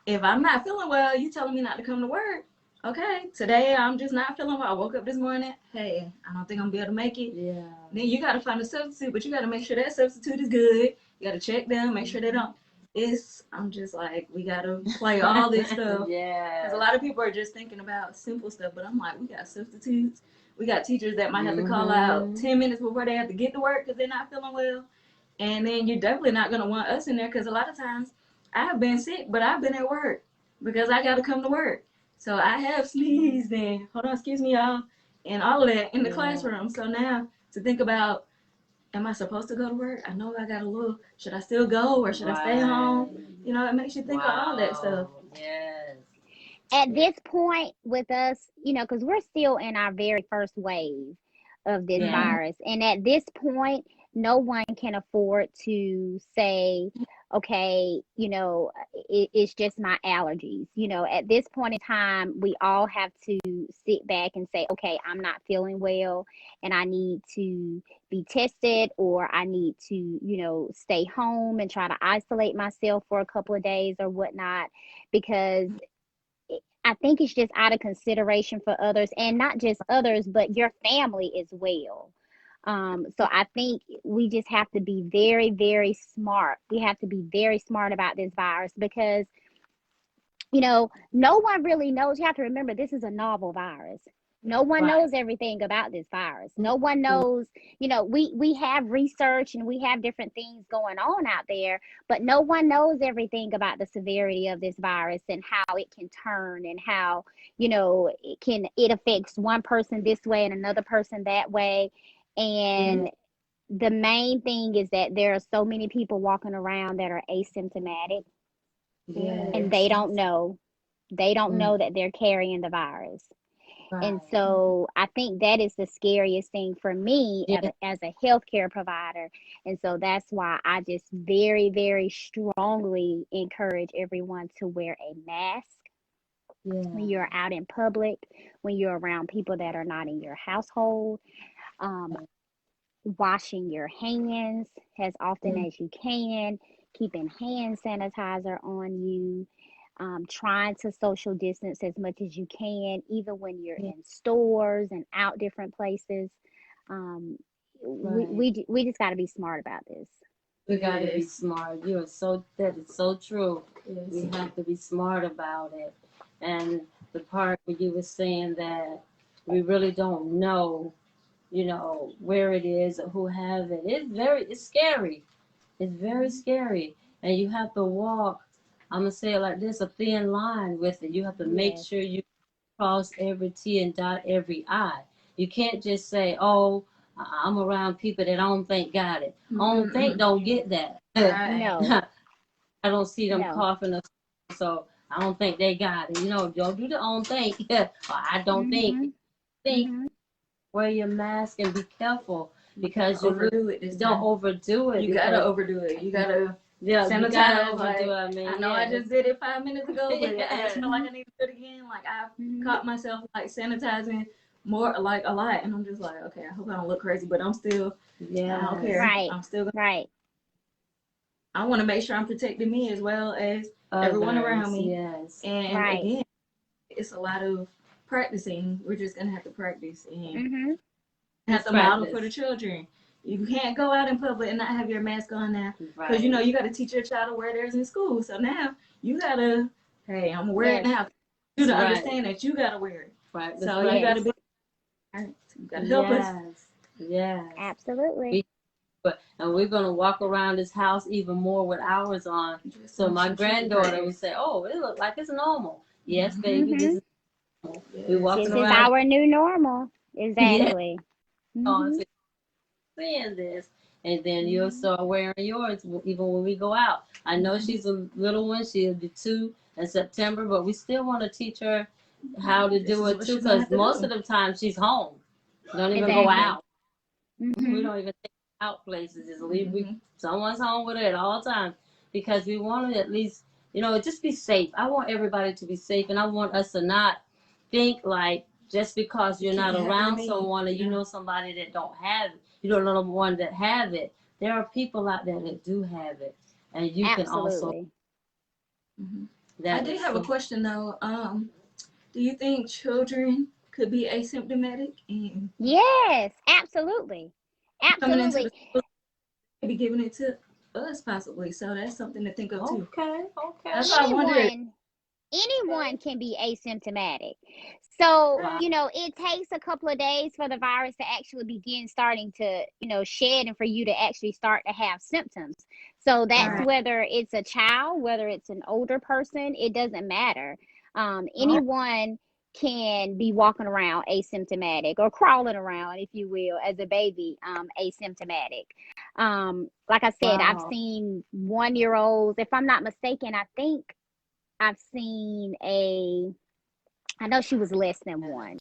If I'm not feeling well, you telling me not to come to work. Okay, today I'm just not feeling well. I woke up this morning. Hey, I don't think I'm gonna be able to make it. Yeah. Then you gotta find a substitute, but you gotta make sure that substitute is good. You gotta check them, make sure they don't. I'm just like, we gotta play all this stuff. Because a Yes. lot of people are just thinking about simple stuff, but I'm like, we got substitutes. We got teachers that might have to call out Mm-hmm. 10 minutes before they have to get to work because they're not feeling well. And then you're definitely not going to want us in there because a lot of times I've been sick, but I've been at work because I got to come to work. So I have sneezed and, hold on, excuse me, y'all, and all of that in the classroom. So now to think about, am I supposed to go to work? I know I got a little, should I still go or should I stay home? You know, it makes you think of all that stuff. Yes. At this point with us, you know, because we're still in our very first wave of this Yeah. virus. And at this point, no one can afford to say, okay, you know, it's just my allergies. You know, at this point in time, we all have to sit back and say, okay, I'm not feeling well and I need to be tested, or I need to, you know, stay home and try to isolate myself for a couple of days or whatnot, because I think it's just out of consideration for others, and not just others, but your family as well. So I think we just have to be very, very smart. We have to be very smart about this virus because, you know, no one really knows. You have to remember, this is a novel virus. No one Right. knows everything about this virus. No one knows, you know, we have research and we have different things going on out there, but no one knows everything about the severity of this virus and how it can turn and how, you know, it affects one person this way and another person that way. And the main thing is that there are so many people walking around that are asymptomatic and they don't know. They don't know that they're carrying the virus. And Right. so I think that is the scariest thing for me Yeah. as a healthcare provider. And so that's why I just very, very strongly encourage everyone to wear a mask when Yeah. you're out in public, when you're around people that are not in your household. Um, Washing your hands as often as you can, keeping hand sanitizer on you, trying to social distance as much as you can, even when you're Yeah. in stores and out different places. Um, Right. we just got to be smart about this. We got to be smart. You are so, that is so true. We have to be smart about it. And the part where you were saying that we really don't know, you know, where it is or who have it. It's scary. It's very scary. And you have to walk, I'm gonna say it like this, a thin line with it. You have to make Yes. sure you cross every T and dot every I. You can't just say, "Oh, I'm around people that I don't think got it." I don't think don't get that. No, I don't see them no. coughing or so I don't think they got it. You know, don't do the own think. Or I don't think. Mhm. Think. Mhm. Wear your mask and be careful because you overdo it this don't time. overdo it. You gotta overdo it. You gotta Yeah, you gotta sanitize. overdo Like, it. I mean, I know I just did it 5 minutes ago, but I just yes. feel like I need to do it again. Like I've Mhm. caught myself like sanitizing more, like a lot, and I'm just like, okay, I hope I don't look crazy, but I'm still, I don't care. Right. I'm still. Right. I want to make sure I'm protecting me as well as everyone around me. Yes. And Right. again, it's a lot of practicing. We're just gonna have to practice and Mhm. have to model for the children. You can't go out in public and not have your mask on now, because you know you got to teach your child to wear theirs in school. So now you gotta, hey, I'm gonna wear it Yes. now. You to understand that you gotta wear it. Right. So you Yes. gotta be, you gotta help us. Yes. Absolutely. And we're gonna walk around this house even more with ours on. So my granddaughter would say, "Oh, it looks like it's normal." Yes, baby, this Mhm. is normal. We walking This is around. our new normal. Yes, Exactly. on Mhm. seeing this, and then you'll Mhm. start wearing yours even when we go out. I know she's a little one; she'll be 2 in September, but we still want to teach her how to do it too, because most of the time she's home. Don't even go Exactly. out. We Mhm. don't even take her out places. Just leave. Someone's home with her at all times because we want to at least, you know, just be safe. I want everybody to be safe, and I want us to not think like just because you're not around someone or you know somebody that don't have it, you don't know the one that have it. There are people out there that do have it, and you can also. Absolutely. I did have a question though. Do you think children could be asymptomatic and Yes, absolutely. coming into the Absolutely. school, be giving it to us possibly? So that's something to think of too. Okay, okay. That's what I wondered. Anyone anyone can be asymptomatic. So, Wow. it takes a couple of days for the virus to actually begin starting to, shed, and for you to actually start to have symptoms. So that's Wow. Right. whether it's a child, whether it's an older person, it doesn't matter. Oh, Anyone can be walking around asymptomatic, or crawling around, if you will, as a baby, asymptomatic. Like I said, I've wow. seen 1 year olds, if I'm not mistaken, I think I've seen I know she was less than one.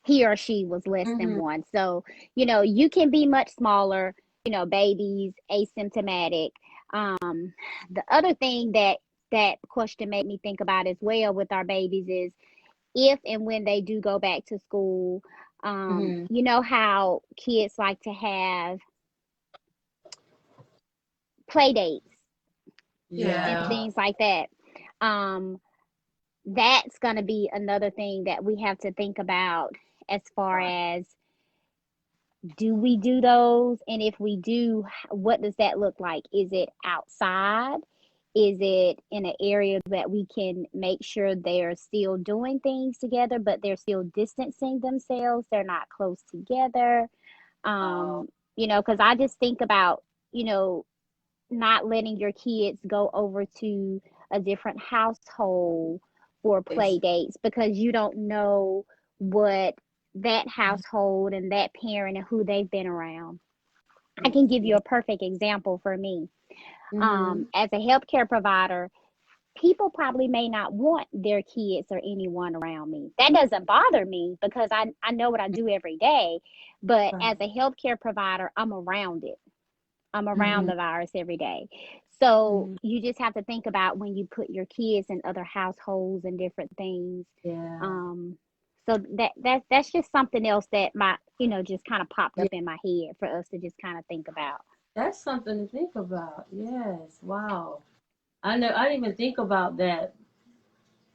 He or she was less than Mm-hmm. one. So, you can be much smaller, babies, asymptomatic. The other thing that question made me think about as well with our babies is, if and when they do go back to school, Mm-hmm. you know how kids like to have play dates and Yeah. Yeah. things like that. Um, that's going to be another thing that we have to think about, as far Right. as, do we do those? And if we do, what does that look like? Is it outside? Is it in an area that we can make sure they're still doing things together, but they're still distancing themselves? They're not close together. Wow. Um, because I just think about, you know, not letting your kids go over to a different household for play It's, dates, because you don't know what that household and that parent and who they've been around. I it's, can give you yeah. a perfect example for me. Mm-hmm. As a healthcare provider, people probably may not want their kids or anyone around me. That doesn't bother me, because I know what I do every day. But as Right. a healthcare provider, I'm around it. I'm around Mm-hmm. the virus every day. So Mm-hmm. you just have to think about when you put your kids in other households and different things. Yeah. Um, so that's just something else that just kind of popped Yeah. up in my head for us to just kind of think about. That's something to think about. Yes. Wow. I didn't even think about that,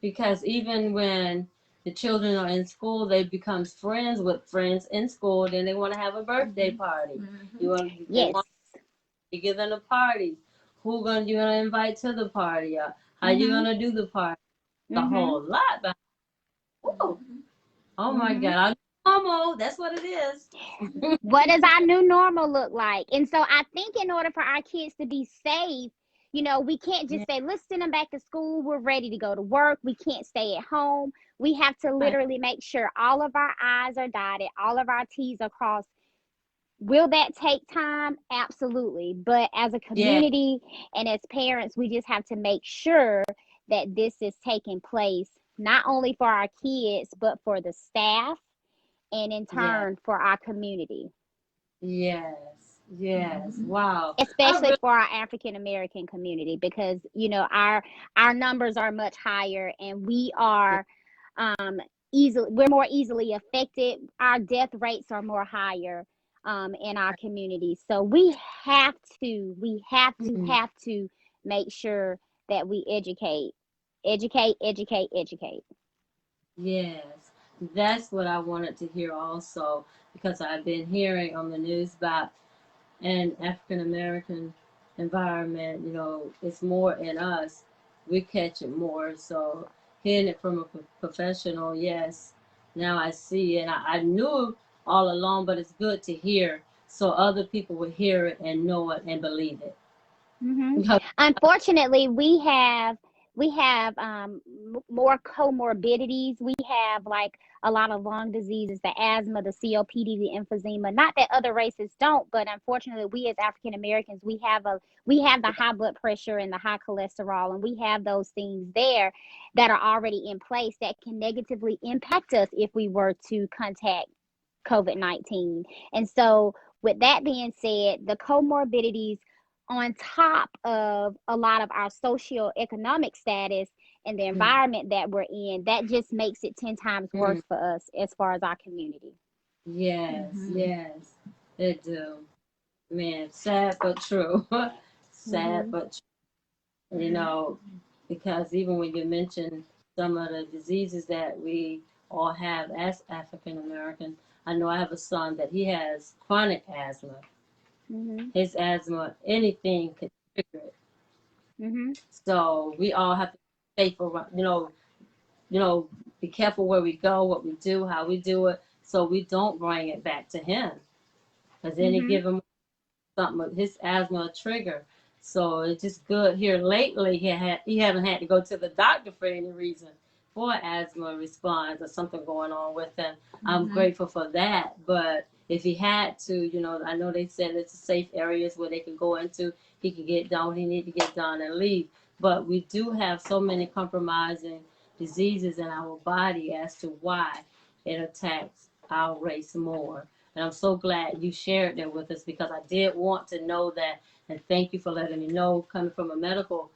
because even when the children are in school, they become friends with friends in school. Then they want to have a birthday Mhm. party. Mhm. You want they Yes. want to give them a party. You gonna invite to the party? How you Mhm. gonna do the party? A Mhm. whole lot. But whoa, Mhm. oh my Mhm. God, I'm normal. That's what it is. What does our new normal look like? And so I think, in order for our kids to be safe, we can't Yeah. just say, let's send them back to school. We're ready to go to work. We can't stay at home. We have to Right. literally make sure all of our I's are dotted, all of our T's are crossed. Will that take time? Absolutely. But as a Yeah. community and as parents, we just have to make sure that this is taking place, not only for our kids, but for the staff, and in Yeah. turn for our community, Yes. Yes. Mhm. Wow. I especially really. for our African American community, because our numbers are much higher, and we Yeah. are we're more easily affected. Our death rates are more higher in our community. So Mhm. have to make sure that we educate. Yes, that's what I wanted to hear also, because I've been hearing on the news about an African American environment. It's more in us. We catch it more. So hearing it from a professional, yes, now I see, and I knew all along, but it's good to hear so other people will hear it and know it and believe it. Hmm. Because, Unfortunately, we have more comorbidities. We have, like, a lot of lung diseases, the asthma, the COPD, the emphysema. Not that other races don't, but unfortunately, we as African Americans, we have the high blood pressure and the high cholesterol, and we have those things there that are already in place that can negatively impact us if we were to contact COVID-19. And so, with that being said, the comorbidities, on top of a lot of our socioeconomic status and the mm, environment that we're in, that just makes it 10 times mm, worse for us as far as our community. yes, Mhm. yes, they do. Man, sad but true. Sad Hmm. but true. Mhm. Because even when you mention some of the diseases that we all have as African Americans, I know I have a son that he has chronic asthma. Hmm. His asthma, anything could trigger it. Hmm. So we all have to be safe around, you know, be careful where we go, what we do, how we do it, so we don't bring it back to him. Because then it Mhm. give him something, his asthma a trigger. So it's just good here lately. He haven't had to go to the doctor for any reason for asthma response or something going on with him. I'm grateful for that. But if he had to, you know, I know they said it's safe areas where they can go into. He can get done. He need to get done and leave. But we do have so many compromising diseases in our body as to why it attacks our race more. And I'm so glad you shared that with us because I did want to know that. And thank you for letting me know. Coming from a medical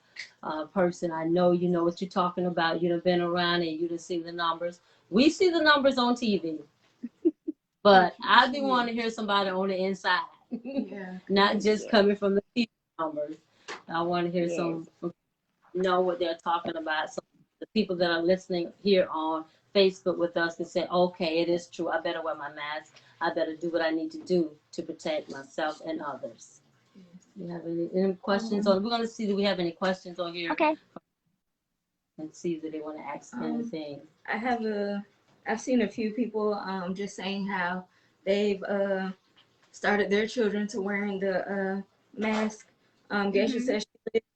person, I know you know what you're talking about. You've been around and you done see the numbers. We see the numbers on TV, but I do want to hear somebody on the inside, Yeah. not just Yes. coming from the TV numbers. I want to hear Yes. some know what they're talking about. So the people that are listening here on Facebook with us can say, okay, it is true. I better wear my mask. I better do what I need to do to protect myself and others. You have any questions on? We're gonna see do we have any questions on here Okay. and see if they want to ask anything. I've seen a few people just saying how they've started their children to wearing the mask. Geisha Mhm. says she lives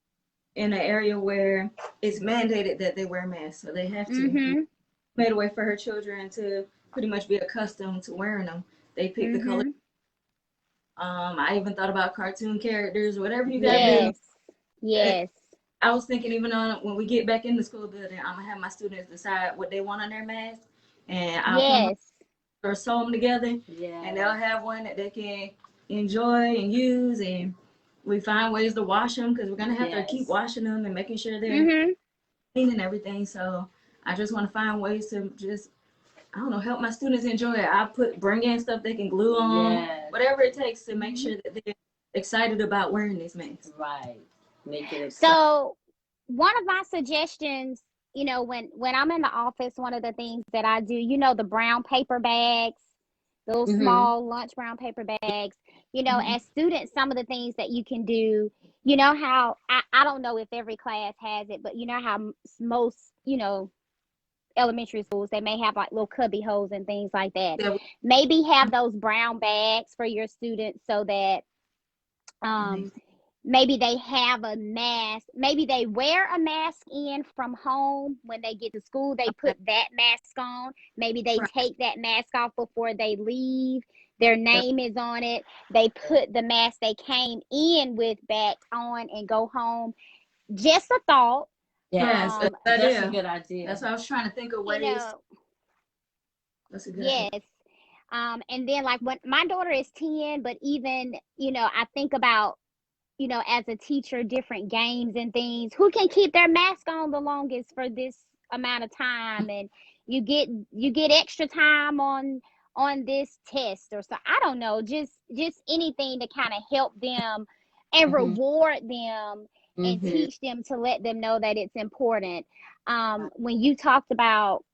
in an area where it's mandated that they wear masks, so they have to. Mhm. Made a way for her children to pretty much be accustomed to wearing them. They pick the color. Mhm. I even thought about cartoon characters, whatever you gotta do. Yes. Yes. I was thinking even on when we get back in the school building, I'm gonna have my students decide what they want on their mask, and I'll put them Yes. or sew them together, Yeah. and they'll have one that they can enjoy and use, and we find ways to wash them because we're gonna have to keep washing them and making sure they're Mhm. clean and everything. So I just want to find ways to just I don't know help my students enjoy it. I bring in stuff they can glue on, whatever it takes to make sure that they're excited about wearing this mask. Right. Make it exciting. So, one of my suggestions, when I'm in the office, one of the things that I do, the brown paper bags, those Mhm. small lunch brown paper bags, Mhm. as students, some of the things that you can do, how I don't know if every class has it, but you know how most, elementary schools, they may have like little cubby holes and things like that. Yeah, Maybe have those brown bags for your students so that um maybe they have a mask, maybe they wear a mask in from home. When they get to school, they put that mask on. Maybe they right. take that mask off before they leave. Their Yep. name is on it. They put the mask they came in with back on and go home. Just a thought. Yes, Yes. that's a good That's a idea. good idea. That's why I was trying to think of You ways. know, That's a good idea. yes. And then like when my daughter is 10, but even, I think about, as a teacher, different games and things, who can keep their mask on the longest for this amount of time, and you get extra time on this test or so. I don't know, just anything to kind of help them and Mhm. reward them and Mhm. teach them to let them know that it's important. When you talked about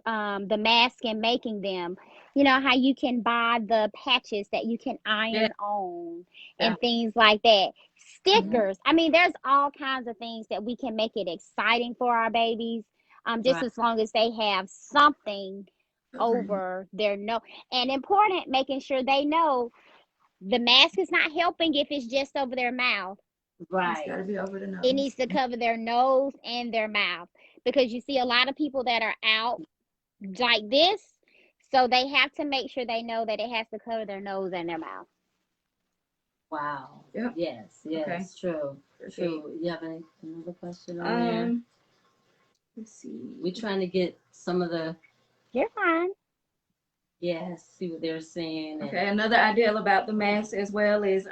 the mask and making them, how you can buy the patches that you can Yeah, iron on yeah. and things like that. Mhm. Stickers. I mean, there's all kinds of things that we can make it exciting for our babies, just Right. as long as they have something Covering. over their nose. And important, making sure they know the mask is not helping if it's just over their mouth. It's got Right. to be over the It nose. needs to cover their nose and their mouth, because you see a lot of people that are out like this. So they have to make sure they know that it has to cover their nose and their mouth. Wow. Yep. Yes. Okay. Yes. True. Perfect. True. You have another question on there? Um, let's see. We're trying to get some of the You're fine. see what they're saying and Okay, another idea about the mask as well is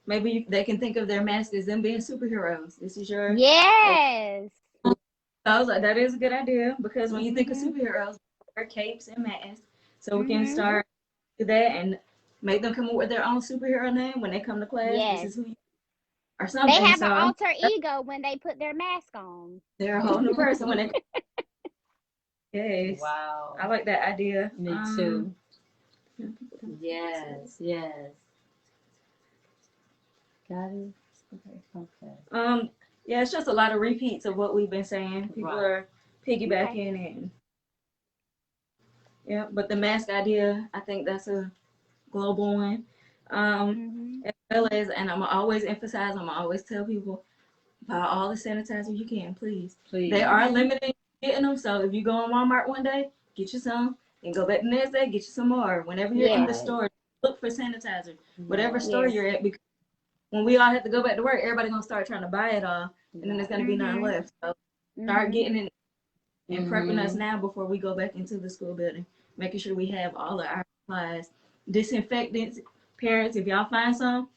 maybe they can think of their mask as them being superheroes. This is your Yes. I was like, that is a good idea because when you think of Mhm. superheroes, they wear capes and masks. So we can Mhm. start do that and make them come up with their own superhero name when they come to class. This Yes. is who you or They something. have So an alter ego when they put their mask on. they're a whole new person when they yes. wow. I like that idea. Me too. Yes. Yes. Got it. Okay. Okay. Yeah, it's just a lot of repeats of what we've been saying. People Right. are piggybacking and yeah. But the mask idea, I think that's a global one. Mm-hmm. As well as, and I'm always emphasize, I'm always tell people buy all the sanitizer you can, please. Please. They are Mm-hmm. limiting getting them, so if you go in Walmart one day, get you some, and go back the next day, get you some more. Whenever you're in the Yes. store, look for sanitizer, whatever Yeah. store Yes. you're at, because when we all have to go back to work, everybody gonna start trying to buy it all, and then there's gonna be none Mm-hmm. left. So start Mm-hmm. getting it and prepping us Mhm. now before we go back into the school building, making sure we have all of our supplies, disinfectants. Parents, if y'all find some,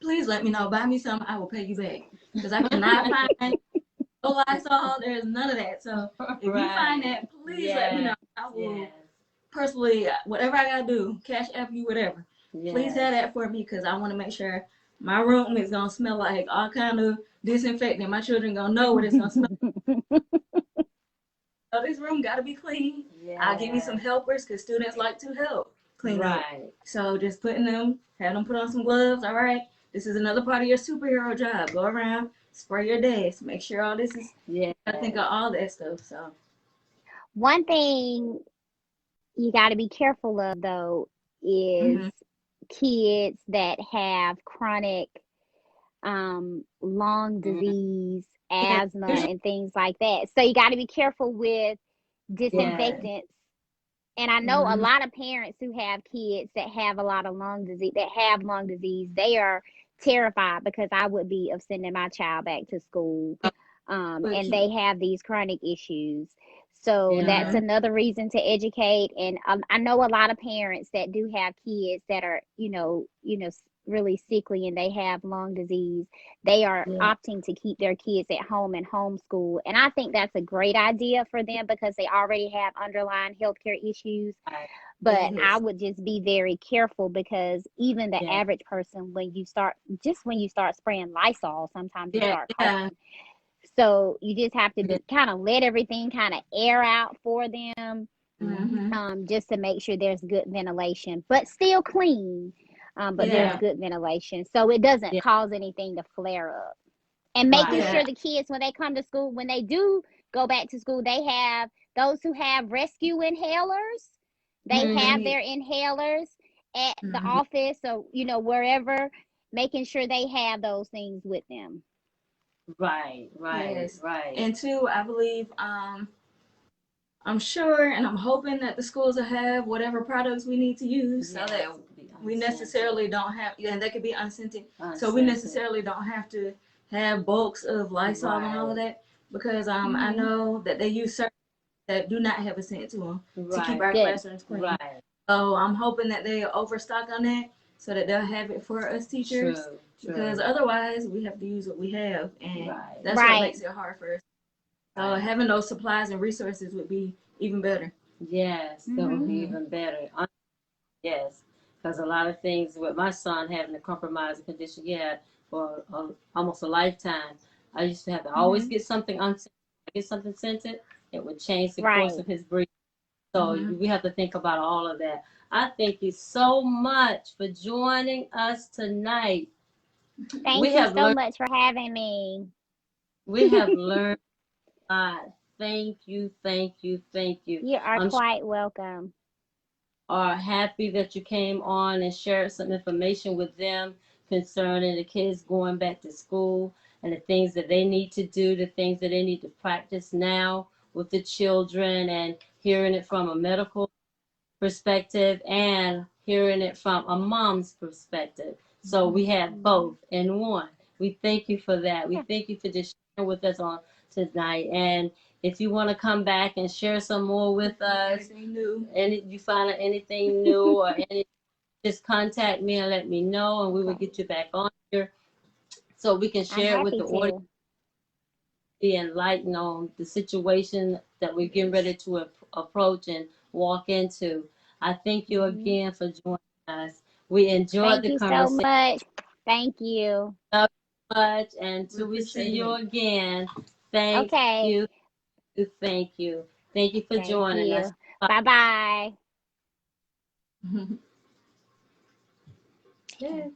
please let me know. Buy me some, I will pay you back, because I cannot find no Lysol. There's none of that. So if you find Right. that, please let me know. Yes. I will Yes. personally, whatever I gotta do, cash app you, whatever. Please have Yes. that for me, because I want to make sure my room is gonna smell like all kind of disinfectant. My children gonna know what it's gonna smell. So this room gotta be clean. I'll give you some Yes. helpers, because students like to help clean up. Right. So just putting them, have them put on some gloves. All right, this is another part of your superhero job. Go around, spray your desk, make sure all this is. Yes. I think of all that stuff. So. One thing you got to be careful of, though, is Mhm. kids that have chronic lung Mhm. disease, Yeah. asthma, and things like that. So you got to be careful with Yes. disinfectants. And I know a Mhm. lot of parents who have kids that have a lot of lung disease, that have lung disease, they are terrified because I would be of sending my child back to school. But And keep. they have these chronic issues. So that's Yeah. Mhm. another reason to educate. And I know a lot of parents that do have kids that are, really sickly and they have lung disease. They are Yeah. opting to keep their kids at home and homeschool. And I think that's a great idea for them because they already have underlying healthcare issues. Right. But I Yes. would just be very careful because even the Yeah. average person, when you start spraying Lysol, sometimes you Yeah. start Yeah. coughing. So you just have to Yeah. be kind of let everything kind of air out for them, Mhm. Mhm. just to make sure there's good ventilation, but still clean. But there's Yeah. Yeah. good ventilation, so it doesn't Yeah. cause anything to flare up. And making Right. sure Yeah. the kids, when they come to school, when they do go back to school, they have those who have rescue inhalers. They Mhm. have Yeah. their inhalers at the Mhm. office or wherever, making sure they have those things with them. Right. Right. Yes. Right. And two, I believe, I'm sure and I'm hoping that the schools will have whatever products we need to use so Yes. that Be we unscented. necessarily don't have, yeah, and they could be unscented. So we Unscented. necessarily don't have to have bulks of Lysol and all of Right. that, because I Hmm. know that they use certain that do not have a scent to them to keep Right. our Good. classrooms clean. Right. So I'm hoping that they overstock on that so that they'll have it for us teachers, True. because True. otherwise we have to use what we have, and Right. that's what Right. makes it hard for us. So Right. having those supplies and resources would be even better. Yes, that would Hmm. be Mhm. even better. Yes, because a lot of things with my son having a compromising condition, yeah, for almost a lifetime. I used to have to always Mhm. get something unscented. Get something scented, it would change the course Right. of his breathing. So Mhm. we have to think about all of that. I thank you so much for joining us tonight. We Thank you have so learned. much for having me. We have learned a lot. Thank you. Thank you. Thank you. You are I'm quite welcome. are happy that you came on and shared some information with them concerning the kids going back to school and the things that they need to do, the things that they need to practice now with the children, and hearing it from a medical perspective and hearing it from a mom's perspective. So we have Mhm. both in one. We thank you for that. We Yeah, thank you for just sharing with us on tonight. And if you want to come back and share some more with us, Anything new? and you find out anything new or any, just contact me and let me know, and we will okay. get you back on here so we can I'm share it with happy the audience, to. be enlightened on the situation that we're getting Yes. ready to approach and walk into. I thank you Hmm. again for joining us. We enjoyed Thank the you so conversation much. Thank you. much, and We until we see appreciate you it. again, thank Okay. you, thank you, thank you for Thank joining us. you. Bye bye. Yes.